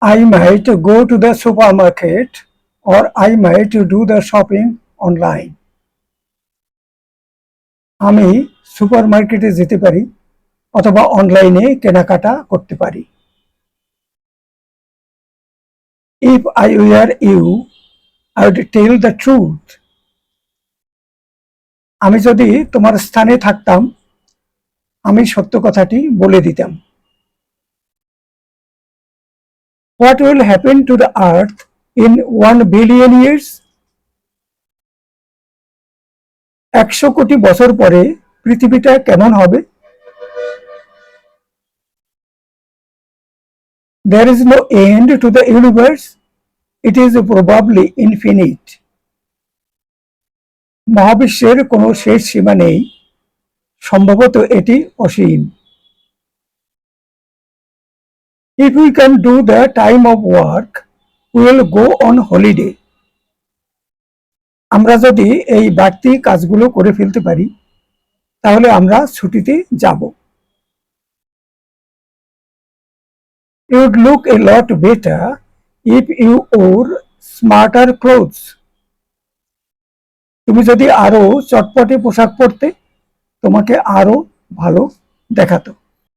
I might go to the supermarket or I might do the shopping online. আমি সুপারমার্কেটে যেতে পারি অথবা অনলাইনে কেনাকাটা করতে পারি। If I were you, I would tell the truth. আমি যদি তোমার স্থানে থাকতাম আমি সত্য কথাটি বলে দিতাম। What will happen to the earth in 1 billion years? 100 কোটি বছর পরে পৃথিবীটা কেমন হবে? There is no end to the universe. It is probably infinite. মহাবিশ্বের কোনো শেষ সীমা নেই, সম্ভবত এটি অসীম। If we can do the time of work, we will go on holiday. আমরা যদি এই বাড়তি কাজগুলো করে ফেলতে পারি তাহলে আমরা ছুটিতে যাব। You would look a lot better if you wore smarter clothes. তুমি যদি আরো চটপটে পোশাক পরতে তোমাকে আরো ভালো দেখাতো।